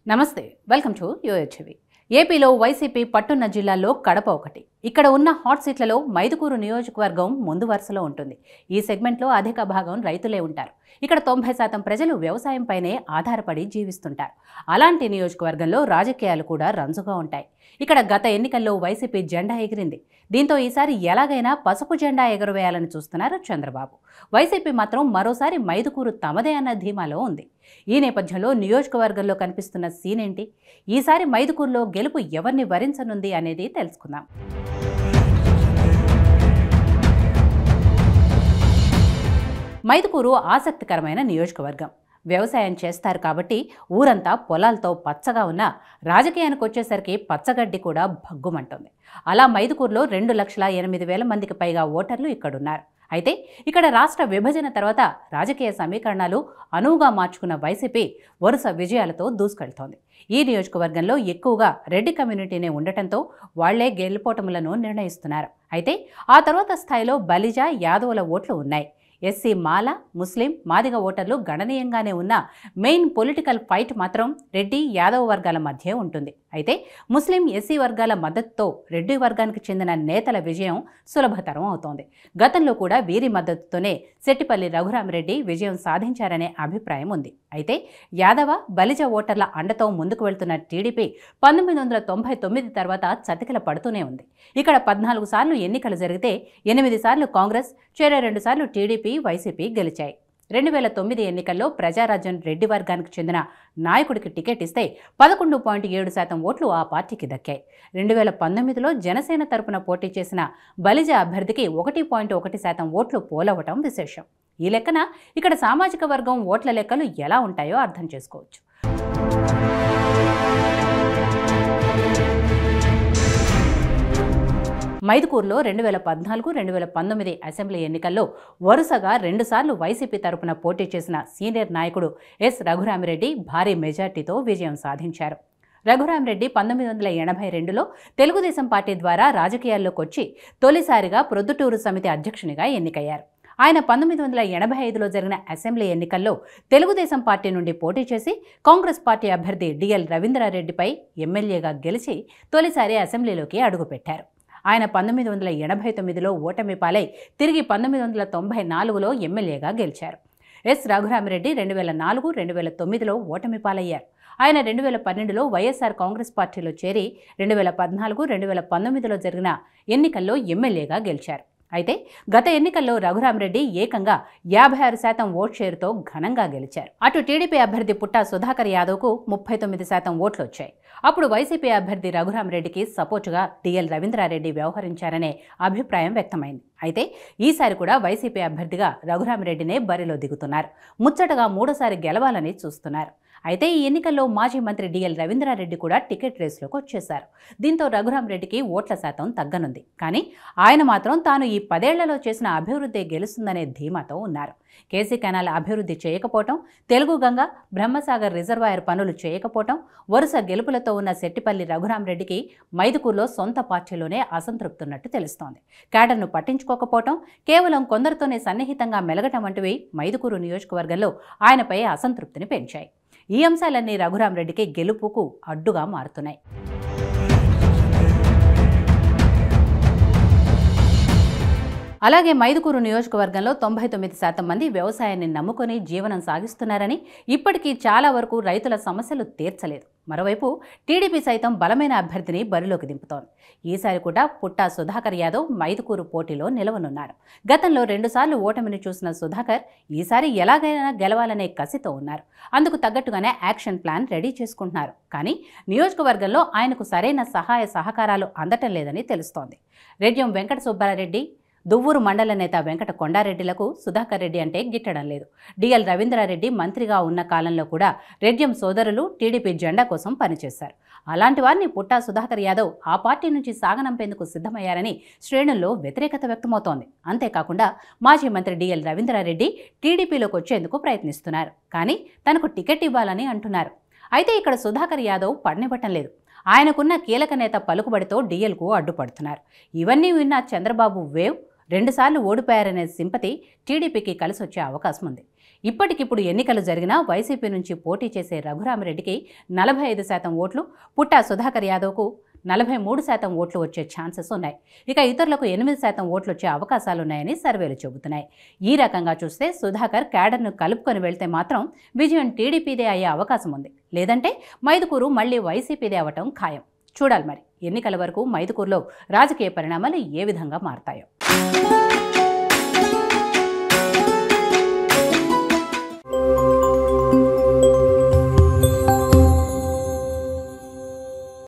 నమస్తే, welcome to యూహెచ్వి. ఏపీలో YCP పట్టున్న జిల్లాల్లో కడప ఒకటి. ఇక్కడ ఉన్న హాట్ సీట్లలో మైదుకూరు నియోజకవర్గం ముందు వరుసలో ఉంటుంది. ఈ సెగ్మెంట్లో అధిక భాగం రైతులే ఉంటారు. ఇక్కడ 90% ప్రజలు వ్యవసాయంపైనే ఆధారపడి జీవిస్తుంటారు. అలాంటి నియోజకవర్గంలో రాజకీయాలు కూడా రంజుగా ఉంటాయి. ఇక్కడ గత ఎన్నికల్లో వైసీపీ జెండా ఎగిరింది. దీంతో ఈసారి ఎలాగైనా పసుపు జెండా ఎగురవేయాలని చూస్తున్నారు చంద్రబాబు. వైసీపీ మాత్రం మరోసారి మైదుకూరు తమదే అన్న ధీమాలో ఉంది. ఈ నేపథ్యంలో నియోజకవర్గంలో కనిపిస్తున్న సీన్ ఏంటి? ఈసారి మైదుకూరులో గెలుపు ఎవరిని వరించనుంది అనేది తెలుసుకుందాం. మైదుకూరు ఆసక్తికరమైన నియోజకవర్గం. వ్యవసాయం చేస్తారు కాబట్టి ఊరంతా పొలాలతో పచ్చగా ఉన్న రాజకీయానికి వచ్చేసరికి పచ్చగడ్డి కూడా భగ్గుమంటుంది. అలా మైదుకూరులో 2,08,000 మందికి పైగా ఓటర్లు ఇక్కడున్నారు. అయితే ఇక్కడ రాష్ట్ర విభజన తర్వాత రాజకీయ సమీకరణాలు అనువుగా మార్చుకున్న వైసీపీ వరుస విజయాలతో దూసుకెళ్తోంది. ఈ నియోజకవర్గంలో ఎక్కువగా రెడ్డి కమ్యూనిటీనే ఉండటంతో వాళ్లే గెలుపోటములను నిర్ణయిస్తున్నారు. అయితే ఆ తర్వాత స్థాయిలో బలిజ, యాదవుల ఓట్లు ఉన్నాయి. ఎస్సీ, మాల, ముస్లిం, మాదిగ ఓటర్లు గణనీయంగానే ఉన్న మెయిన్ పొలిటికల్ ఫైట్ మాత్రం రెడ్డి, యాదవ వర్గాల మధ్య ఉంటుంది. అయితే ముస్లిం, ఎస్సీ వర్గాల మద్దతుతో రెడ్డి వర్గానికి చెందిన నేతల విజయం సులభతరం అవుతోంది. గతంలో కూడా వీరి మద్దతుతోనే సెట్టిపల్లి రఘురామిరెడ్డి విజయం సాధించారనే అభిప్రాయం ఉంది. అయితే యాదవ, బలిజ ఓటర్ల అండతో ముందుకు వెళ్తున్న టీడీపీ 1999 తర్వాత చతికిల పడుతూనే ఉంది. ఇక్కడ 14 సార్లు ఎన్నికలు జరిగితే 8 సార్లు కాంగ్రెస్, చెరో 2 సార్లు టీడీపీ, వైసీపీ గెలిచాయి. 2009 ఎన్నికల్లో ప్రజారాజ్యం రెడ్డి వర్గానికి చెందిన నాయకుడికి టికెట్ ఇస్తే 11.7% ఓట్లు ఆ పార్టీకి దక్కాయి. 2019లో జనసేన తరపున పోటీ చేసిన బలిజ అభ్యర్థికి 1.1% ఓట్లు పోలవటం విశేషం. ఈ లెక్కన ఇక్కడ సామాజిక వర్గం ఓట్ల లెక్కలు ఎలా ఉంటాయో అర్థం చేసుకోవచ్చు. మైదుకూరులో 2014, 2019 అసెంబ్లీ ఎన్నికల్లో వరుసగా 2 సార్లు వైసీపీ తరపున పోటీ చేసిన సీనియర్ నాయకుడు ఎస్ రఘురామిరెడ్డి భారీ మెజార్టీతో విజయం సాధించారు. రఘురామిరెడ్డి 1982లో తెలుగుదేశం పార్టీ ద్వారా రాజకీయాల్లోకి వచ్చి తొలిసారిగా ప్రొద్దుటూరు సమితి అధ్యక్షునిగా ఎన్నికయ్యారు. ఆయన 1985లో జరిగిన అసెంబ్లీ ఎన్నికల్లో తెలుగుదేశం పార్టీ నుండి పోటీ చేసి కాంగ్రెస్ పార్టీ అభ్యర్థి డిఎల్ రవీంద్రారెడ్డిపై ఎమ్మెల్యేగా గెలిచి తొలిసారి అసెంబ్లీలోకి అడుగుపెట్టారు. ఆయన 1989లో ఓటమి పాలై తిరిగి 1994లో ఎమ్మెల్యేగా గెలిచారు. ఎస్ రఘురామిరెడ్డి 2004, 2009లో ఓటమి పాలయ్యారు. ఆయన 2012లో వైఎస్ఆర్ కాంగ్రెస్ పార్టీలో చేరి 2014, 2019లో జరిగిన ఎన్నికల్లో ఎమ్మెల్యేగా గెలిచారు. అయితే గత ఎన్నికల్లో రఘురామిరెడ్డి ఏకంగా 56% ఓట్ షేరుతో ఘనంగా గెలిచారు. అటు టీడీపీ అభ్యర్థి పుట్టా సుధాకర్ యాదవ్కు 39% ఓట్లు వచ్చాయి. అప్పుడు వైసీపీ అభ్యర్థి రఘురామిరెడ్డికి సపోర్టుగా డిఎల్ రవీంద్రారెడ్డి వ్యవహరించారనే అభిప్రాయం వ్యక్తమైంది. అయితే ఈసారి కూడా వైసీపీ అభ్యర్థిగా రఘురామిరెడ్డినే బరిలో దిగుతున్నారు. ముచ్చటగా 3సారి గెలవాలని చూస్తున్నారు. అయితే ఈ ఎన్నికల్లో మాజీ మంత్రి డిఎల్ రవీంద్రారెడ్డి కూడా టికెట్ రేసులోకి వచ్చేశారు. దీంతో రఘురామిరెడ్డికి ఓట్ల శాతం తగ్గనుంది. కానీ ఆయన మాత్రం తాను ఈ 10 ఏళ్లలో చేసిన అభివృద్ధి గెలుస్తుందనే ధీమాతో ఉన్నారు. కేసీ కెనాల్ అభివృద్ధి చేయకపోవటం, తెలుగు గంగ, బ్రహ్మసాగర్ రిజర్వాయర్ పనులు చేయకపోవటం, వరుస గెలుపులతో ఉన్న సెట్టిపల్లి రఘురామిరెడ్డికి మైదుకూరులో సొంత పార్టీలోనే అసంతృప్తున్నట్టు తెలుస్తోంది. క్యాడర్ను పట్టించుకోకపోవటం, కేవలం కొందరితోనే సన్నిహితంగా మెలగటం వంటివి మైదుకూరు నియోజకవర్గంలో ఆయనపై అసంతృప్తిని పెంచాయి. ఈ అంశాలన్నీ రఘురామిరెడ్డికి గెలుపుకు అడ్డుగా మారుతున్నాయి. అలాగే మైదుకూరు నియోజకవర్గంలో 99% మంది వ్యవసాయాన్ని నమ్ముకొని జీవనం సాగిస్తున్నారని, ఇప్పటికీ చాలా వరకు రైతుల సమస్యలు తీర్చలేదు. మరోవైపు టీడీపీ సైతం బలమైన అభ్యర్థిని బరిలోకి దింపుతోంది. ఈసారి కూడా పుట్టా సుధాకర్ యాదవ్ మైదుకూరు పోటీలో నిలవనున్నారు. గతంలో 2 సార్లు ఓటమిని చూసిన సుధాకర్ ఈసారి ఎలాగైనా గెలవాలనే కసితో ఉన్నారు. అందుకు తగ్గట్టుగానే యాక్షన్ ప్లాన్ రెడీ చేసుకుంటున్నారు. కానీ నియోజకవర్గంలో ఆయనకు సరైన సహాయ సహకారాలు అందటం లేదని తెలుస్తోంది. రెడ్యం వెంకట సుబ్బారెడ్డి, దువ్వూరు మండల నేత వెంకట కొండారెడ్డిలకు సుధాకర్ రెడ్డి అంటే గిట్టడం లేదు. డిఎల్ రవీంద్రారెడ్డి మంత్రిగా ఉన్న కాలంలో కూడా రెడ్యం సోదరులు టీడీపీ జెండా కోసం పనిచేశారు. అలాంటి వారిని పుట్టా సుధాకర్ యాదవ్ ఆ పార్టీ నుంచి సాగనంపేందుకు సిద్ధమయ్యారని శ్రేణుల్లో వ్యతిరేకత వ్యక్తమవుతోంది. అంతేకాకుండా మాజీ మంత్రి డిఎల్ రవీంద్రారెడ్డి టీడీపీలోకి వచ్చేందుకు ప్రయత్నిస్తున్నారు. కానీ తనకు టికెట్ ఇవ్వాలని అంటున్నారు. అయితే ఇక్కడ సుధాకర్ యాదవ్ పడనివ్వటం లేదు. ఆయనకున్న కీలక నేత పలుకుబడితో డిఎల్కు అడ్డుపడుతున్నారు. ఇవన్నీ విన్న చంద్రబాబు వేవ్ 2 సార్లు ఓడిపోయారనే సింపతి టీడీపీకి కలిసొచ్చే అవకాశం ఉంది. ఇప్పటికిప్పుడు ఎన్నికలు జరిగినా వైసీపీ నుంచి పోటీ చేసే రఘురామిరెడ్డికి 45% ఓట్లు, పుట్టా సుధాకర్ యాదవ్కు 43% ఓట్లు వచ్చే ఛాన్సెస్ ఉన్నాయి. ఇక ఇతరులకు 8% ఓట్లు వచ్చే అవకాశాలున్నాయని సర్వేలు చెబుతున్నాయి. ఈ రకంగా చూస్తే సుధాకర్ క్యాడర్ను కలుపుకొని వెళ్తే మాత్రం విజయం టీడీపీదే అయ్యే అవకాశం ఉంది. లేదంటే మైదుకూరు మళ్లీ వైసీపీదే అవటం ఖాయం. చూడాలి మరి ఎన్నికల వరకు మైదుకూరులో రాజకీయ పరిణామాలు ఏ విధంగా మారతాయో.